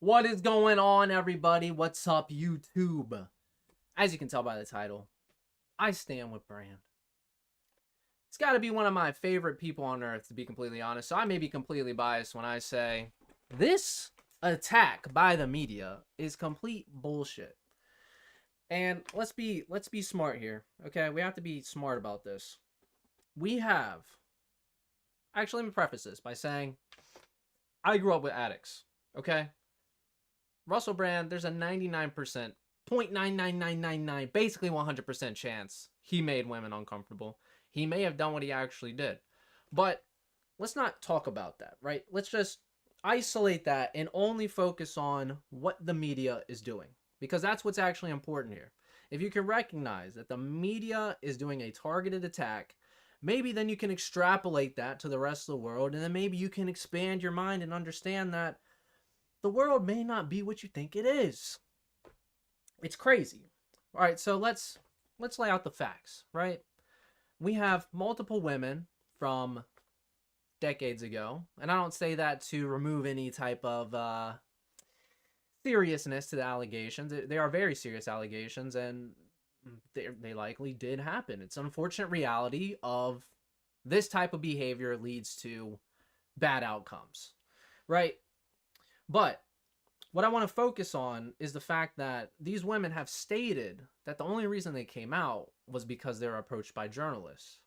What is going on, everybody? What's up, YouTube? As you can tell by the title, I stand with Brand. It's got to be one of my favorite people on earth, to be completely honest. So I may be completely biased when I say this attack by the media is complete bullshit. And let's be smart here, okay? We have to be smart about this. We have... Actually, let me preface this by saying I grew up with addicts, okay? Russell Brand, there's a 99%, 0.99999, basically 100% chance he made women uncomfortable. He may have done what he actually did. But let's not talk about that, right? Let's just isolate that and only focus on what the media is doing, because that's what's actually important here. If you can recognize that the media is doing a targeted attack, maybe then you can extrapolate that to the rest of the world, and then maybe you can expand your mind and understand that the world may not be what you think it is. It's crazy. All right, so let's lay out the facts, right? We have multiple women from decades ago, and I don't say that to remove any type of seriousness to the allegations. They are very serious allegations, and they likely did happen. It's an unfortunate reality of this type of behavior leads to bad outcomes, right? But what I want to focus on is the fact that these women have stated that the only reason they came out was because they were approached by journalists.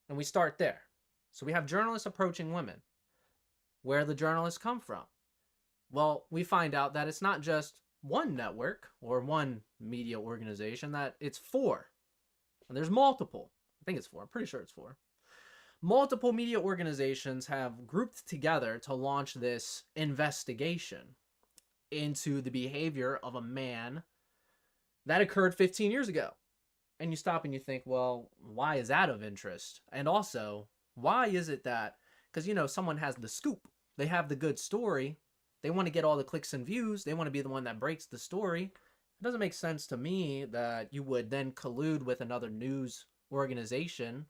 And we start there. So we have journalists approaching women. Where do the journalists come from? Well, we find out that it's not just one network or one media organization, that it's four. And there's multiple. I think it's four. I'm pretty sure it's four. Multiple media organizations have grouped together to launch this investigation into the behavior of a man that occurred 15 years ago. And you stop and you think, well, why is that of interest? And also, why is it that, because, you know, someone has the scoop, they have the good story, they want to get all the clicks and views, they want to be the one that breaks the story. It doesn't make sense to me that you would then collude with another news organization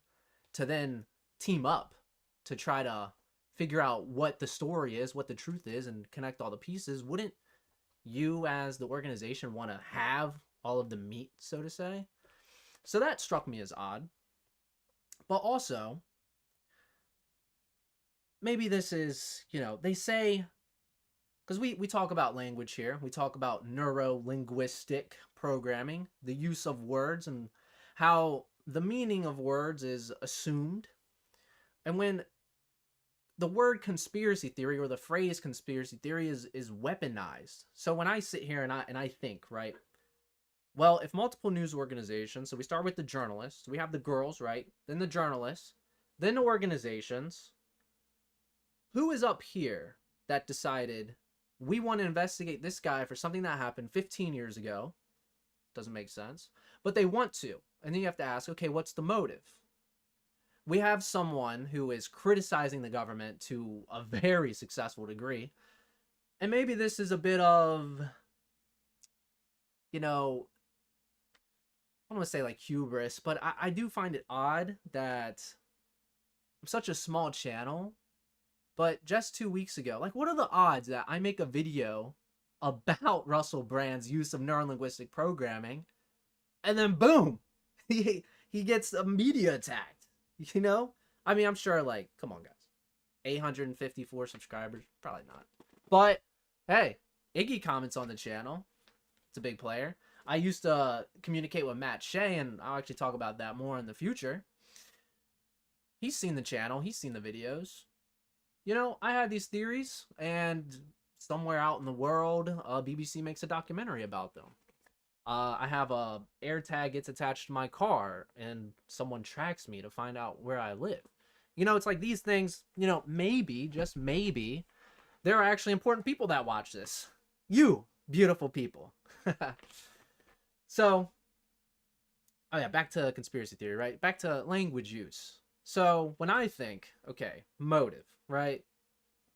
to then team up to try to figure out what the story is, what the truth is, and connect all the pieces. Wouldn't you as the organization want to have all of the meat, so to say? So that struck me as odd. But also, maybe this is, you know, they say, because we talk about language here, we talk about neuro-linguistic programming, the use of words and how the meaning of words is assumed. And when the word conspiracy theory or the phrase conspiracy theory is weaponized. So when I sit here and I think, right, well, if multiple news organizations, so we start with the journalists, we have the girls, right, then the journalists, then the organizations, who is up here that decided we want to investigate this guy for something that happened 15 years ago? Doesn't make sense. But they want to. And then you have to ask, okay, what's the motive? We have someone who is criticizing the government to a very successful degree. And maybe this is a bit of, you know, I don't want to say like hubris, but I do find it odd that I'm such a small channel, but just 2 weeks ago, like, what are the odds that I make a video about Russell Brand's use of neurolinguistic programming, and then boom, he gets a media attacked? You know? I mean, I'm sure, like, come on, guys. 854 subscribers? Probably not. But, hey, Iggy comments on the channel. It's a big player. I used to communicate with Matt Shea, and I'll actually talk about that more in the future. He's seen the channel. He's seen the videos. You know, I have these theories, and somewhere out in the world, BBC makes a documentary about them. I have a AirTag gets attached to my car, and someone tracks me to find out where I live. You know, it's like these things, you know, maybe, just maybe, there are actually important people that watch this. You, beautiful people. So, oh yeah, back to conspiracy theory, right? Back to language use. So, when I think, okay, motive, right?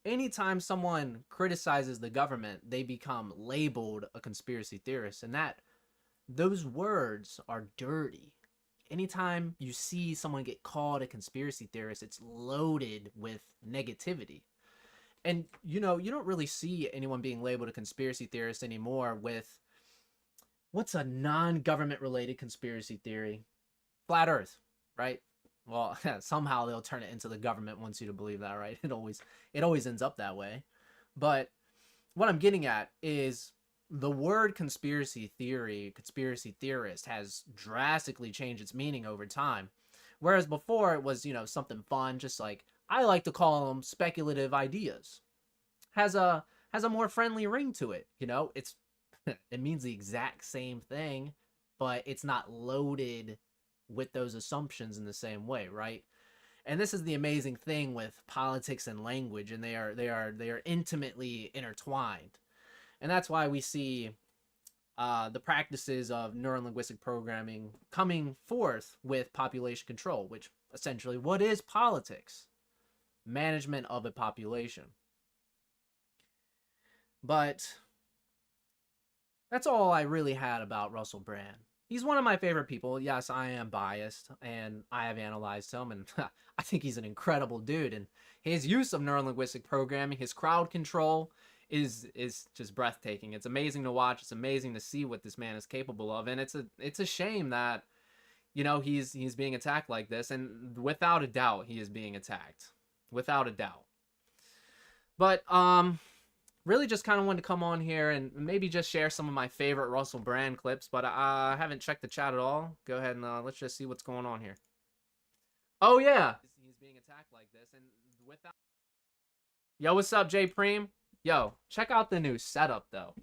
Anytime someone criticizes the government, they become labeled a conspiracy theorist, and those words are dirty. Anytime you see someone get called a conspiracy theorist, it's loaded with negativity. And you know, you don't really see anyone being labeled a conspiracy theorist anymore with what's a non-government related conspiracy theory? Flat Earth, right? Well, somehow they'll turn it into the government wants you to believe that, right? It always ends up that way. But what I'm getting at is the word conspiracy theory, conspiracy theorist has drastically changed its meaning over time. Whereas before it was, something fun, just like I like to call them speculative ideas. Has a more friendly ring to it, It's it means the exact same thing, but it's not loaded with those assumptions in the same way, right? And this is the amazing thing with politics and language, and they are intimately intertwined. And that's why we see the practices of neurolinguistic programming coming forth with population control, which essentially, what is politics? Management of a population. But that's all I really had about Russell Brand. He's one of my favorite people. Yes, I am biased, and I have analyzed him, and I think he's an incredible dude. And his use of neurolinguistic programming, his crowd control, is just breathtaking. It's amazing to watch. It's amazing to see what this man is capable of, and it's a shame that he's being attacked like this. And without a doubt, he is being attacked, without a doubt. But really just kind of wanted to come on here and maybe just share some of my favorite Russell Brand clips, but I haven't checked the chat at all. Go ahead and let's just see what's going on here. Oh yeah, he's being attacked like this, and without. Yo, what's up, J Preem? Yo, check out the new setup though.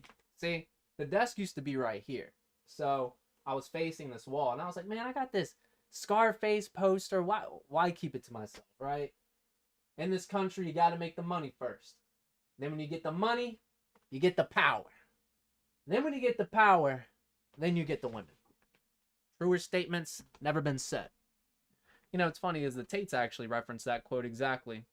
See, the desk used to be right here, so I was facing this wall, and I was like, man, I got this Scarface poster. Why keep it to myself, right? In this country, you got to make the money first. Then when you get the money, you get the power. Then when you get the power, then you get the women. Truer statements never been said. It's funny is the Tates actually referenced that quote exactly.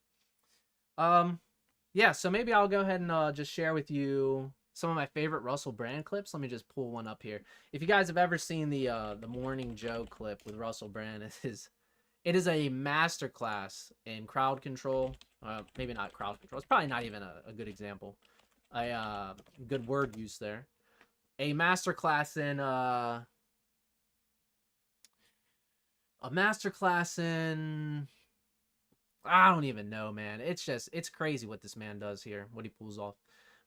Yeah, so maybe I'll go ahead and just share with you some of my favorite Russell Brand clips. Let me just pull one up here. If you guys have ever seen the Morning Joe clip with Russell Brand, it is a masterclass in crowd control. Maybe not crowd control. It's probably not even a good example. A good word use there. A masterclass in I don't even know, man. It's crazy what this man does here, what he pulls off.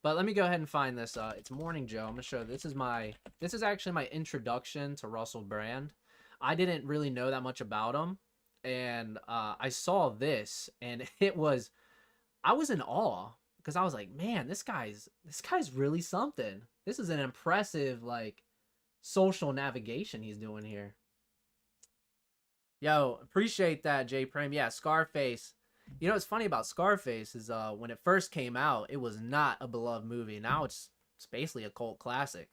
But let me go ahead and find this. It's Morning Joe. I'm gonna show this is actually my introduction to Russell Brand. I didn't really know that much about him. And I saw this, and I was in awe because I was like, man, this guy's really something. This is an impressive social navigation he's doing here. Yo, appreciate that, J Prim. Yeah, Scarface. What's funny about Scarface is when it first came out, it was not a beloved movie. Now it's basically a cult classic.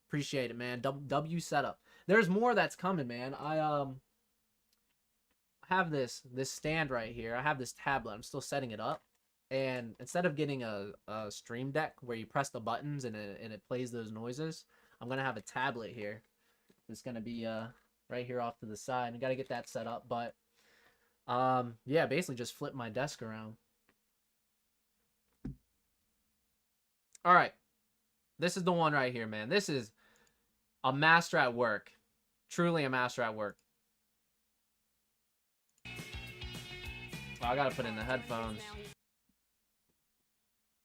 Appreciate it, man. W setup. There's more that's coming, man. I have this stand right here. I have this tablet. I'm still setting it up, and instead of getting a stream deck where you press the buttons and it plays those noises, I'm gonna have a tablet here. It's gonna be right here off to the side. I gotta get that set up, but yeah, basically just flip my desk around. All right, this is the one right here, man. This is a master at work. Truly a master at work. I gotta put in the headphones.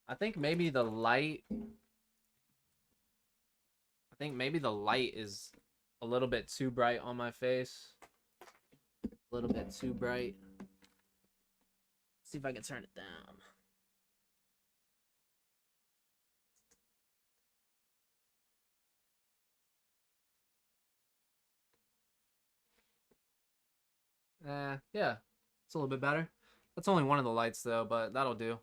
I think maybe the light is a little bit too bright on my face. A little bit too bright. Let's see if I can turn it down. Yeah, it's a little bit better. That's only one of the lights though, but that'll do.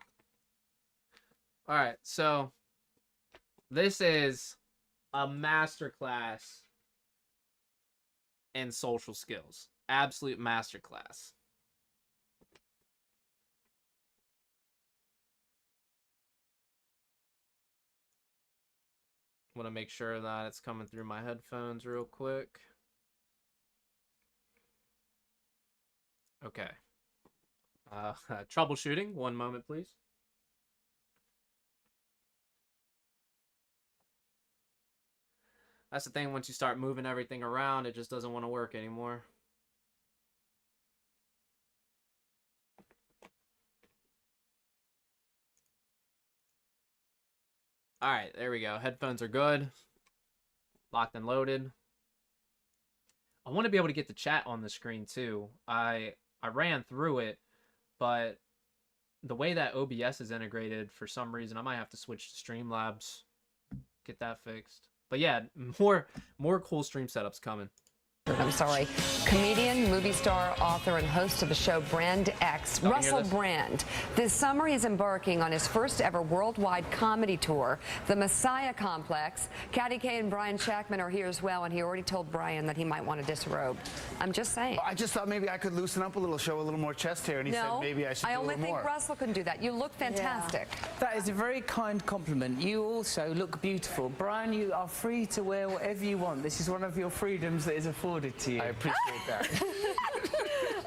All right, so this is a masterclass in social skills. Absolute masterclass. Want to make sure that it's coming through my headphones real quick. Okay. Troubleshooting. One moment, please. That's the thing. Once you start moving everything around, it just doesn't want to work anymore. All right, there we go. Headphones are good. Locked and loaded. I want to be able to get the chat on the screen too. I ran through it, but the way that OBS is integrated, for some reason, I might have to switch to Streamlabs, get that fixed. But yeah, more cool stream setups coming. I'm sorry. Comedian, movie star, author, and host of the show Brand X, Russell Brand. This summer, he's embarking on his first ever worldwide comedy tour, The Messiah Complex. Katty Kay and Brian Shackman are here as well, and he already told Brian that he might want to disrobe. I'm just saying. I just thought maybe I could loosen up a little, show a little more chest hair, and he said maybe I should do a little more. I only think Russell can do that. You look fantastic. Yeah. That is a very kind compliment. You also look beautiful. Brian, you are free to wear whatever you want. This is one of your freedoms that is afforded to you. I appreciate that.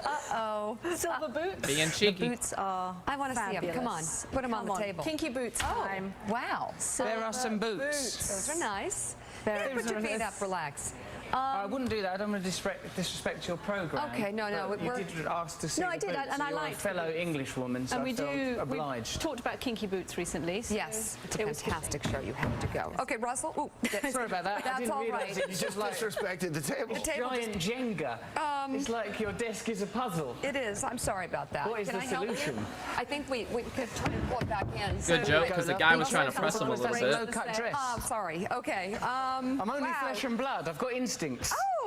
Uh-oh. Silver boots. Being cheeky. The boots are I want to see them. Come on. Put them on the table. Kinky boots time. Wow. There are some boots. Those are nice. Put your feet up. Relax. I wouldn't do that. I don't want to disrespect your program. Okay, no. You did ask to see No, I did, boots. and I You're liked a fellow English woman, so and I felt obliged. We've talked about kinky boots recently. So yes, it's a fantastic show. You have to go. Okay, Russell. Ooh, sorry about that. That's all right. You just disrespected the table. Giant Jenga. It's like your desk is a puzzle. It is. I'm sorry about that. What is the solution? I think we could try to pull it back in. Good joke, because the guy was trying to press him a little bit. Low-cut dress. Oh, sorry. Okay. I'm only flesh and blood. I've got instincts.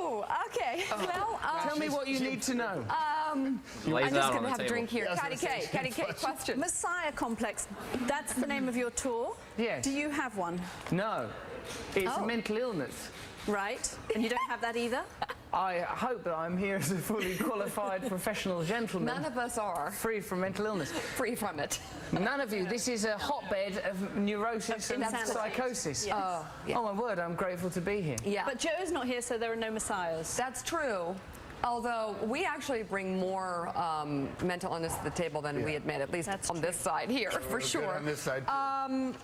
Oh, okay. Well, tell me what you need to know. I'm just going to have a drink here. Katty Kay, question. Messiah Complex, that's the name of your tour? Yes. Do you have one? No. It's a mental illness. Right. And you don't have that either? I hope that I'm here as a fully qualified professional gentleman. None of us are. Free from mental illness. Free from it. None of you. This is a hotbed of neurosis and psychosis. Yes. Oh, my word, I'm grateful to be here. Yeah. But Joe's not here, so there are no messiahs. That's true. Although we actually bring more mental illness to the table than we admit, at least on this side here, for sure. On this side.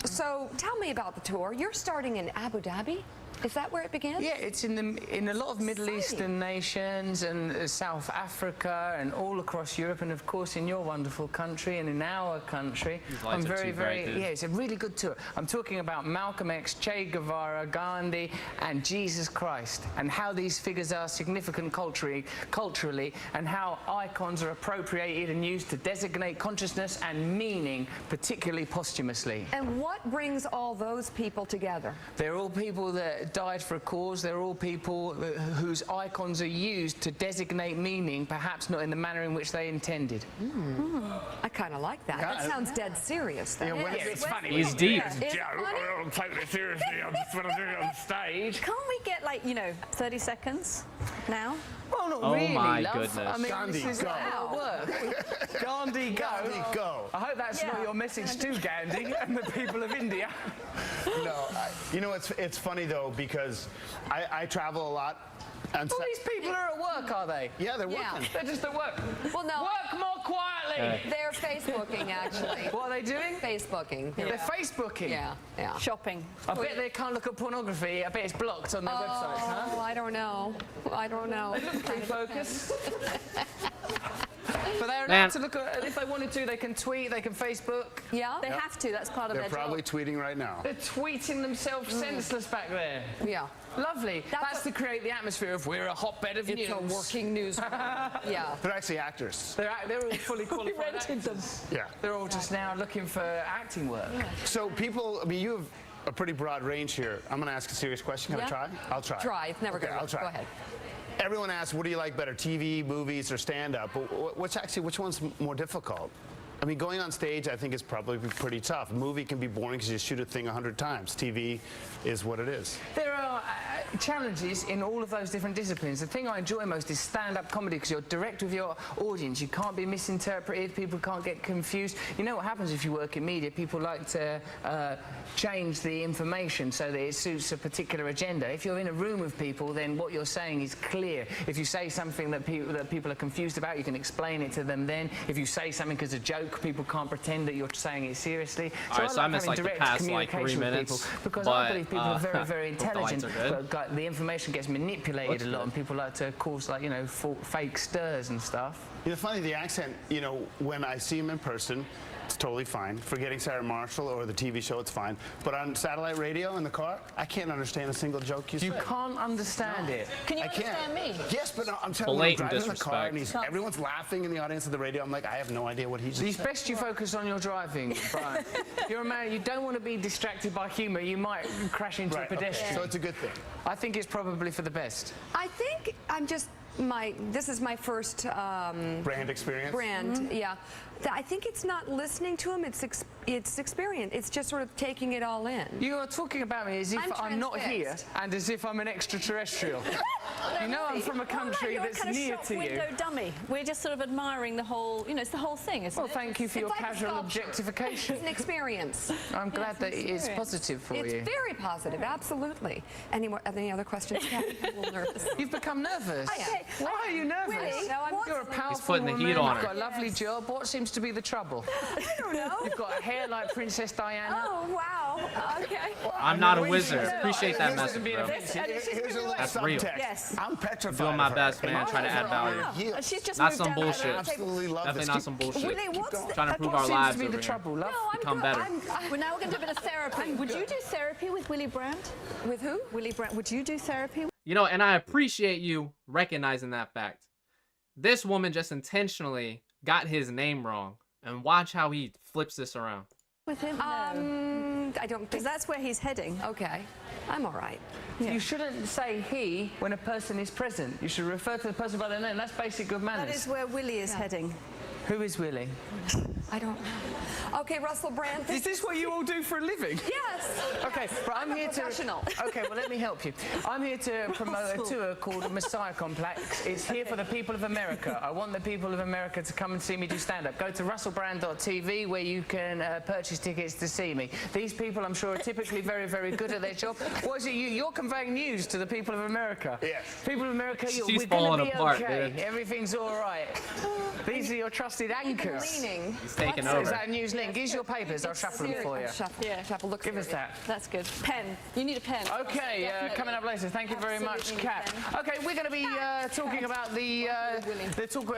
So tell me about the tour. You're starting in Abu Dhabi? Is that where it began? Yeah, it's in a lot of Middle Eastern nations and South Africa and all across Europe, and of course in your wonderful country and in our country. I'm it's a really good tour. I'm talking about Malcolm X, Che Guevara, Gandhi, and Jesus Christ, and how these figures are significant culturally, and how icons are appropriated and used to designate consciousness and meaning, particularly posthumously. And what brings all those people together? They're all people that died for a cause. They're all people whose icons are used to designate meaning, perhaps not in the manner in which they intended. I kind of like that. That sounds dead serious. Then. Yeah, it's funny. He's deep. I don't take it seriously. I just want to do it on stage. Can't we get, 30 seconds now? Well, not Oh really, my love. goodness. I mean, Gandhi, this is go. how it works. Gandhi, go. Gandhi, go. I hope that's not your message to Gandhi and the people of India. No, it's funny though, because I travel a lot. And All these people are at work, are they? yeah, they're working. Yeah. They're just at work. Well, no. Work more quietly. They're Facebooking, actually. What are they doing? Facebooking. They're Facebooking. Yeah. Shopping. I bet they can't look at pornography. I bet it's blocked on their websites, huh? Oh, I don't know. They look pretty focused. But they're Man. allowed to look at, if they wanted to, they can tweet, they can Facebook. Yeah? They have to, that's part of They're their probably job. tweeting right now. They're tweeting themselves senseless back there. Yeah. Lovely. That's to create the atmosphere of we're a hotbed of news. It's a working newsroom. Yeah. They're actually actors. They're all fully qualified actors. Yeah. They're all just now looking for acting work. So people, you have a pretty broad range here. I'm going to ask a serious question. Can I try? I'll try. Try. It's never going to I'll work. try. Go ahead. Everyone asks, what do you like better, TV, movies, or stand-up? Which one's more difficult? I mean, going on stage, I think, is probably pretty tough. A movie can be boring because you shoot a thing 100 times. TV is what it is. There are challenges in all of those different disciplines. The thing I enjoy most is stand-up comedy because you're direct with your audience. You can't be misinterpreted. People can't get confused. You know what happens if you work in media? People like to change the information so that it suits a particular agenda. If you're in a room with people, then what you're saying is clear. If you say something that people are confused about, you can explain it to them then. If you say something as a joke, people can't pretend that you're saying it seriously. All right, so I missed having like the direct past 3 communication with minutes, people because but I believe people are very, very hope the lights intelligent. are good. like the information gets manipulated a lot, and people like to cause like, you know, fake stirs and stuff. You know, funny, the accent, you know, when I see him in person, it's totally fine. Forgetting Sarah Marshall or the TV show, it's fine. But on satellite radio in the car, I can't understand a single joke you say. You can't understand it. Can you I can't. understand me? Yes, but I'm telling you, I'm Blatant driving in the car disrespect. and everyone's laughing in the audience of the radio. I'm like, I have no idea what he's It's saying. best you focus on your driving, Brian. You're a man, you don't want to be distracted by humour. You might crash into a Right, okay. pedestrian. So it's a good thing. I think it's probably for the best. I think I'm just this is my first Brand experience? brand. Yeah, I think it's not listening to him. It's experience. It's just sort of taking it all in. You are talking about me as if I'm not here transfixed. and as if I'm an extraterrestrial. You know I'm from a country you're that's a kind near of shop to you. window dummy. We're just sort of admiring the whole, you know, it's the whole thing, isn't Well, it? thank you for your It's like a casual sculpture. objectification. It's an experience. I'm glad that it is positive for It's you. very positive, absolutely. Any other questions? Kathy? I'm a little nervous. You've become nervous. I am. Why are you nervous? Willie, no, I'm You're a powerful putting the woman. heat on You've her. got a lovely job. What seems to be the trouble? I don't know. You've got a hair like Princess Diana. Oh, wow. Okay. I'm not a When wizard. she- Appreciate that This message, isn't being bro. offensive. Here's a little That's real. subtext. Yes. I'm petrified. Doing my of her. best, man, And trying to add eyes are on value. her heels. She's just Not moved some down the bullshit. table. Absolutely love Definitely this. not some bullshit. Willie, what's the, Trying to prove What our seems lives to be over the here. trouble, love? No, I'm Become good. better. Well, now we're going to do a bit of therapy. Would you do therapy with Willie Brandt? With who? Willie Brandt, would you do therapy? You know, and I appreciate you recognizing that fact. This woman just intentionally got his name wrong, and watch how he flips this around. With him? I don't Because think. that's where he's heading. Okay. I'm all right. You shouldn't say he when a person is present. You should refer to the person by their name. That's basic good That manners. is where Willie is heading. Who is Willie? I don't know. Okay, Russell Brand. Is this what you all do for a living? Yes. Okay, but I'm a here professional. to. Okay, well let me help you. I'm here to promote a tour called Messiah Complex. It's here for the people of America. I want the people of America to come and see me do stand-up. Go to russellbrand.tv where you can purchase tickets to see me. These people, I'm sure, are typically very, very good at their job. What is it? You're conveying news to the people of America. Yes. People of America, She's we're falling gonna be apart, okay. dude. Everything's all right. These are your trusted anchors. Leaning. He's taking Is over. that a news link? Here's your papers. I'll shuffle them for you. Shuffle. Yeah. Shuffle. Look. Give us serious. that. That's good. Pen. You need a pen. Okay, Definitely. coming up later. Thank you very much, Absolutely Kat. pen. Okay, we're going to be talking about the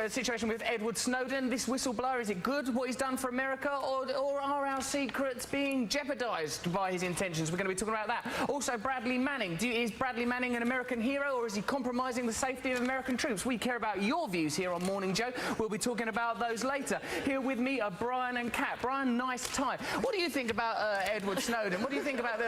situation with Edward Snowden. This whistleblower, is it good what he's done for America, or are our secrets being jeopardised by his intentions? We're going to be talking about that. Also, Bradley Manning. Is Bradley Manning an American hero, or is he compromising the safety of American troops? We care about your views here on Morning Joe. We'll be talking about those later. Here with me are Brian and Kat. Brian, nice time. What do you think about Edward Snowden? What do you think about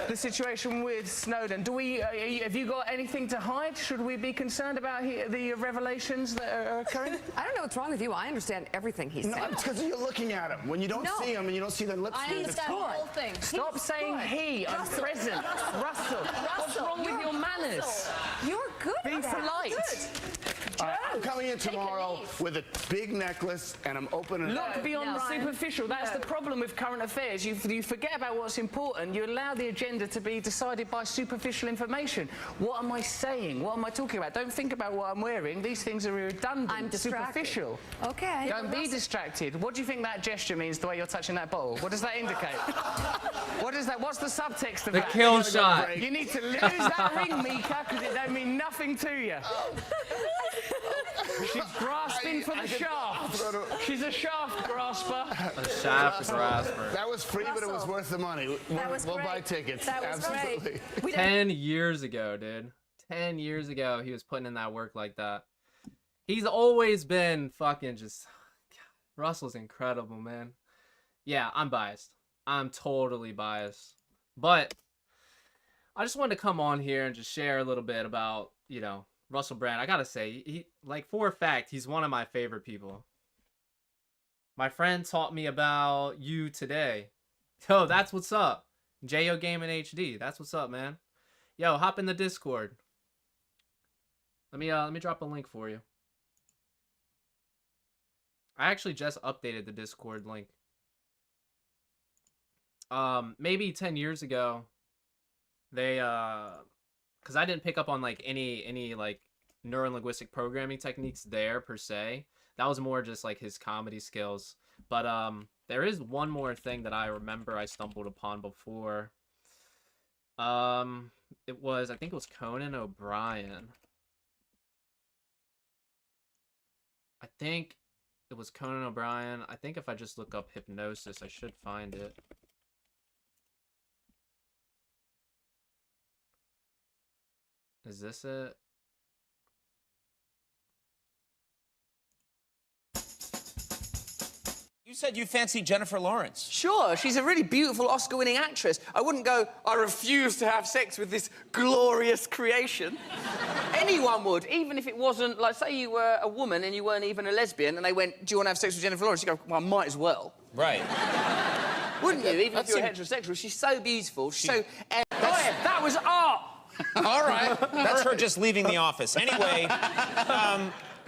the situation with Snowden? Have you got anything to hide? Should we be concerned about the revelations that are occurring? I don't know what's wrong with you. I understand everything he's No, saying. it's because you're looking at him. When you don't No. see him and you don't see the lips I moving, understand the whole thing. Stop saying he. I'm present. Russell. What's wrong with your manners? You're good. Be at that. polite. All right, I'm coming in tomorrow with a big necklace and I'm opening it up. Look beyond the Brian. superficial. That's the problem with current affairs. You forget about what's important. You allow the agenda to be decided by superficial information. What am I saying? What am I talking about? Don't think about what I'm wearing. These things are redundant. I'm distracted. Superficial. Okay. Don't be distracted. What do you think that gesture means, the way you're touching that bottle? What does that indicate? What is that? What's the subtext of The that? kill shot. You need to lose that ring, Mika, because it don't mean nothing to you. She's grasping for the shaft. She's a shaft grasper. A shaft grasper. That was free, but it was Russell. worth the money. That was We'll great. buy tickets. That was Absolutely. great. We don't 10 years ago, dude. 10 years ago, he was putting in that work like that. He's always been fucking just... God, Russell's incredible, man. Yeah, I'm biased. I'm totally biased. But I just wanted to come on here and just share a little bit about, you know, Russell Brand. I gotta say, he, like, for a fact, he's one of my favorite people. My friend taught me about you today. Yo, that's what's up. JO Gaming HD. That's what's up, man. Yo, hop in the Discord. Let me drop a link for you. I actually just updated the Discord link. Maybe 10 years ago, they because I didn't pick up on like any like neurolinguistic programming techniques there per se. That was more just like his comedy skills. But there is one more thing that I remember I stumbled upon before. It was, I think it was Conan O'Brien. I think it was Conan O'Brien. I think if I just look up hypnosis, I should find it. Is this it? You said you fancy Jennifer Lawrence. Sure, she's a really beautiful Oscar-winning actress. I wouldn't go, I refuse to have sex with this glorious creation. Anyone would, even if it wasn't, like, say you were a woman and you weren't even a lesbian, and they went, do you want to have sex with Jennifer Lawrence? You go, well, I might as well. Right. Wouldn't you, even if you were heterosexual? She's so beautiful, she's so... that was art! All right. That's her just leaving the office. Anyway,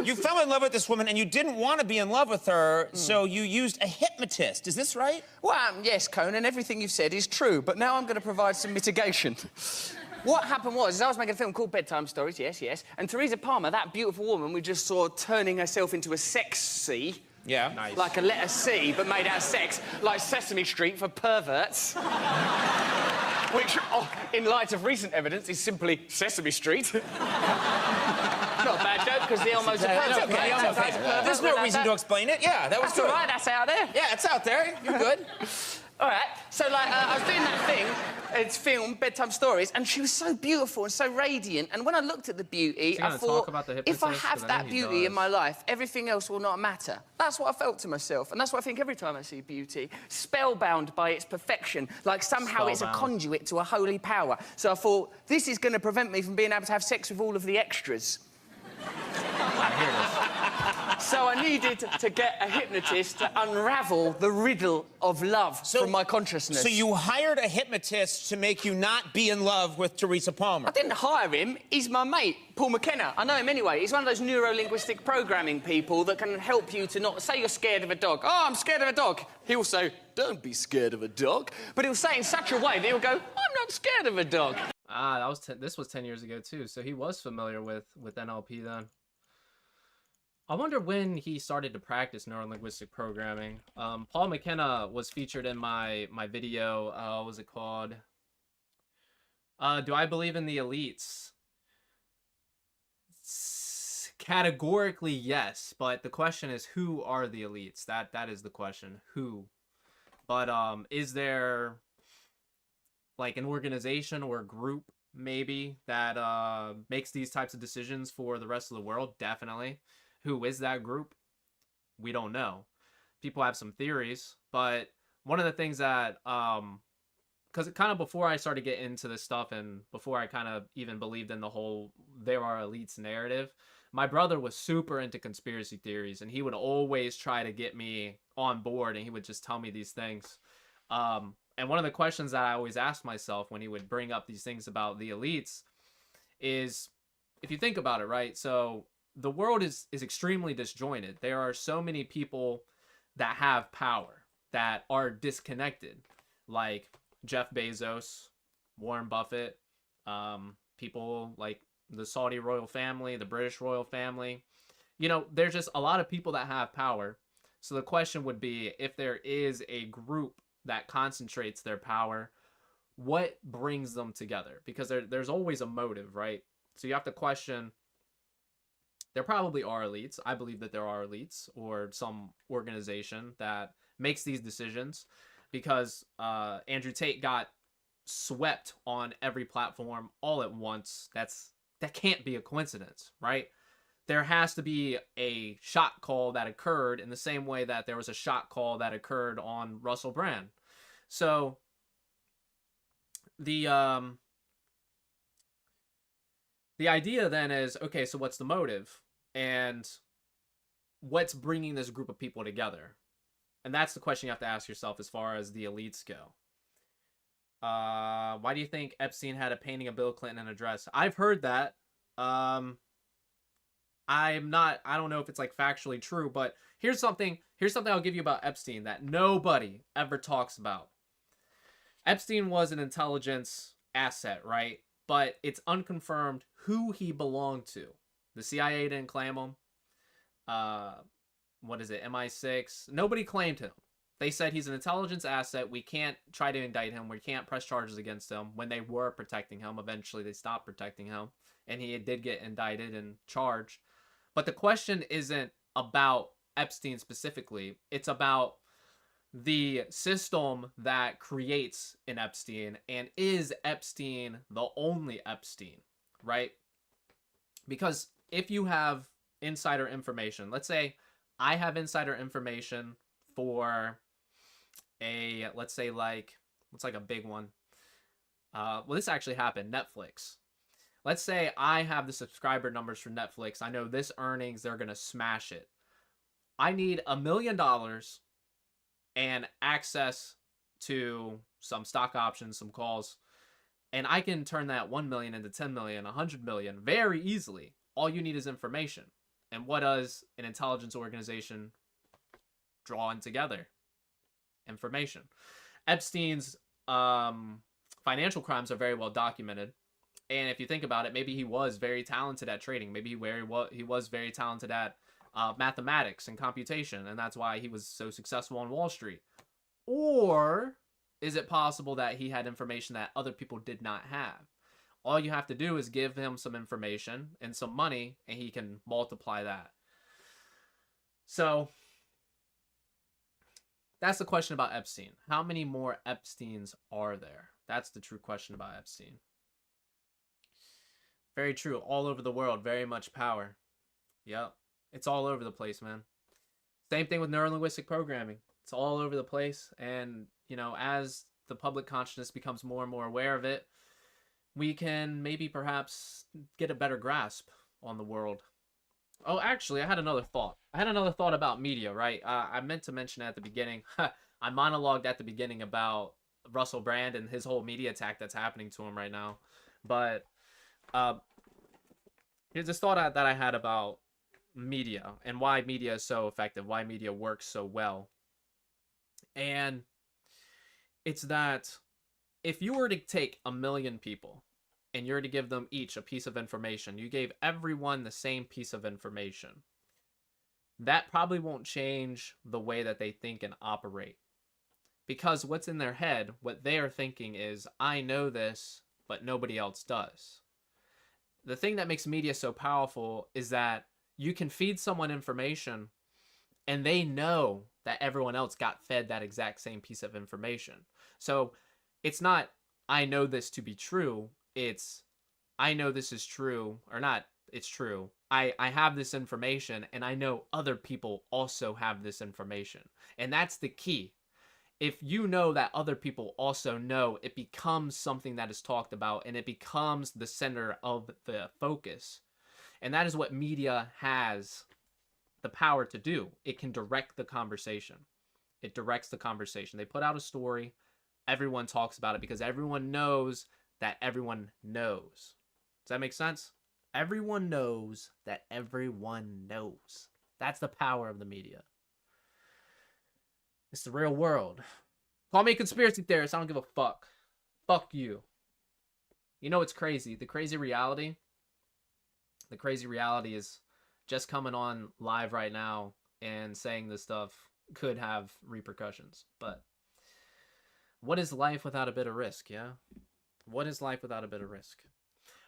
you fell in love with this woman and you didn't want to be in love with her, so you used a hypnotist. Is this right? Well, yes, Conan, everything you've said is true, but now I'm going to provide some mitigation. What happened was, I was making a film called Bedtime Stories, yes, and Teresa Palmer, that beautiful woman we just saw turning herself into a sex C. Yeah. Nice. Like a letter C, but made out of sex, like Sesame Street for perverts. Which, in light of recent evidence, is simply Sesame Street. Not a bad joke, because the Elmo's a pervert. That's okay. Right? Okay. There's no reason to explain it. Yeah, that was That's good. all right, that's out there. Yeah, it's out there. You're good. All right, so, like, I was doing that thing, it's film, Bedtime Stories, and she was so beautiful and so radiant, and when I looked at the beauty, I thought, if I have that beauty in my life, everything else will not matter. That's what I felt to myself, and that's what I think every time I see beauty. Spellbound by its perfection, like somehow it's a conduit to a holy power. So I thought, this is going to prevent me from being able to have sex with all of the extras. So I needed to get a hypnotist to unravel the riddle of love from my consciousness. So you hired a hypnotist to make you not be in love with Teresa Palmer? I didn't hire him. He's my mate, Paul McKenna. I know him anyway. He's one of those neuro-linguistic programming people that can help you to not... Say you're scared of a dog. Oh, I'm scared of a dog. He'll say, don't be scared of a dog. But he'll say it in such a way that he'll go, I'm not scared of a dog. Ah, that was this was 10 years ago, too, so he was familiar with NLP then. I wonder when he started to practice neuro-linguistic programming. Paul McKenna was featured in my video. What was it called? Do I believe in the elites? Categorically, yes. But the question is, who are the elites? That is the question. Who? But is there like an organization or a group maybe that makes these types of decisions for the rest of the world? Definitely. Who is that group? We don't know. People have some theories, but one of the things that, because kind of before I started getting into this stuff and before I kind of even believed in the whole there are elites narrative, my brother was super into conspiracy theories, and he would always try to get me on board, and he would just tell me these things. And one of the questions that I always asked myself when he would bring up these things about the elites is, if you think about it, right? So the world is extremely disjointed. There are so many people that have power that are disconnected, like Jeff Bezos, Warren Buffett, people like the Saudi royal family, the British royal family. You know, there's just a lot of people that have power. So the question would be, if there is a group that concentrates their power, what brings them together? Because there's always a motive, right? So you have to question, there probably are elites. I believe that there are elites or some organization that makes these decisions, because Andrew Tate got swept on every platform all at once. That can't be a coincidence, right? There has to be a shot call that occurred in the same way that there was a shot call that occurred on Russell Brand. So the idea then is, okay, so what's the motive? And what's bringing this group of people together? And that's the question you have to ask yourself as far as the elites go. Why do you think Epstein had a painting of Bill Clinton in a dress? I've heard that. I don't know if it's like factually true, but here's something I'll give you about Epstein that nobody ever talks about. Epstein was an intelligence asset, right? But it's unconfirmed who he belonged to. The CIA didn't claim him. What is it? MI6. Nobody claimed him. They said he's an intelligence asset. We can't try to indict him. We can't press charges against him. When they were protecting him, eventually they stopped protecting him. And he did get indicted and charged. But the question isn't about Epstein specifically. It's about the system that creates an Epstein. And is Epstein the only Epstein, right? Because if you have insider information, let's say I have insider information for let's say like, what's like a big one? Well, this actually happened, Netflix. Let's say I have the subscriber numbers for Netflix. I know this earnings, they're going to smash it. I need $1 million and access to some stock options, some calls, and I can turn that 1 million into 10 million, 100 million very easily. All you need is information. And what does an intelligence organization draw in together? Information. Epstein's financial crimes are very well documented. And if you think about it, maybe he was very talented at trading. Maybe he was very talented at mathematics and computation, and that's why he was so successful on Wall Street. Or is it possible that he had information that other people did not have? All you have to do is give him some information and some money, and he can multiply that. So that's the question about Epstein. How many more Epsteins are there? That's the true question about Epstein. Very true. All over the world. Very much power. Yep. It's all over the place, man. Same thing with neurolinguistic programming. It's all over the place. And, you know, as the public consciousness becomes more and more aware of it, we can maybe perhaps get a better grasp on the world. Oh, actually, I had another thought. About media, right? I meant to mention at the beginning. I monologued at the beginning about Russell Brand and his whole media attack that's happening to him right now. But here's this thought that I had about media and why media is so effective, why media works so well. And it's that if you were to take 1 million people and you're to give them each a piece of information, you gave everyone the same piece of information, that probably won't change the way that they think and operate. Because what's in their head, what they are thinking is, I know this, but nobody else does. The thing that makes media so powerful is that you can feed someone information and they know that everyone else got fed that exact same piece of information. So it's not, I know this to be true. It's, I know this is true, or not, it's true. I have this information and I know other people also have this information. And that's the key. If you know that other people also know, it becomes something that is talked about and it becomes the center of the focus. And that is what media has the power to do. It can direct the conversation. It directs the conversation. They put out a story. Everyone talks about it because everyone knows that everyone knows. Does that make sense? Everyone knows that everyone knows. That's the power of the media. It's the real world. Call me a conspiracy theorist. I don't give a fuck. Fuck you. You know what's crazy? The crazy reality is just coming on live right now and saying this stuff could have repercussions. But what is life without a bit of risk, yeah? What is life without a bit of risk?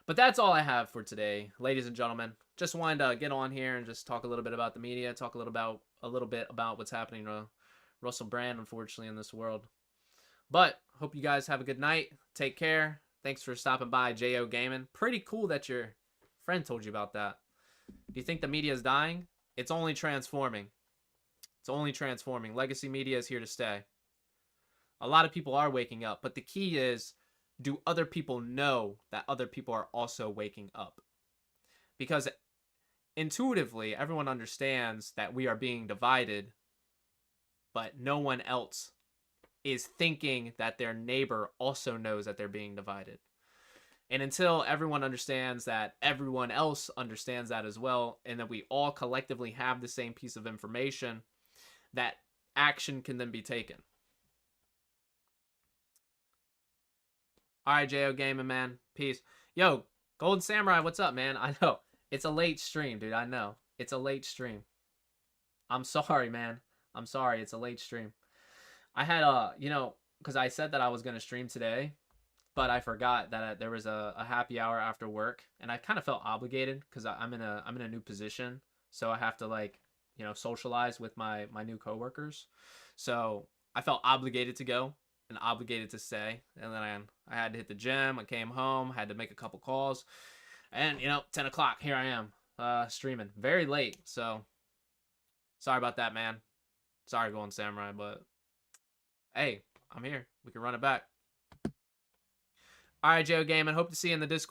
But that's all I have for today, ladies and gentlemen. Just wanted to get on here and just talk a little bit about the media, talk a little bit about what's happening to Russell Brand, unfortunately, in this world. But hope you guys have a good night. Take care. Thanks for stopping by, J.O. Gaming. Pretty cool that your friend told you about that. Do you think the media is dying? It's only transforming. It's only transforming. Legacy media is here to stay. A lot of people are waking up, but the key is, do other people know that other people are also waking up? Because intuitively, everyone understands that we are being divided, but no one else is thinking that their neighbor also knows that they're being divided. And until everyone understands that everyone else understands that as well, and that we all collectively have the same piece of information, that action can then be taken. All right, J.O. Gaming, man. Peace. Yo, Golden Samurai, what's up, man? I know. It's a late stream, dude. I know. It's a late stream. I'm sorry, man. I'm sorry. It's a late stream. I had you know, because I said that I was gonna stream today, but I forgot that there was a happy hour after work, and I kind of felt obligated because I'm in a new position, so I have to like, you know, socialize with my new coworkers. So I felt obligated to go and obligated to stay, and then I had to hit the gym. I came home, had to make a couple calls, and you know, 10 o'clock, here I am streaming very late. So sorry about that, man. Sorry, Golden Samurai, but hey, I'm here. We can run it back. All right, Joe Gaming. Hope to see you in the Discord.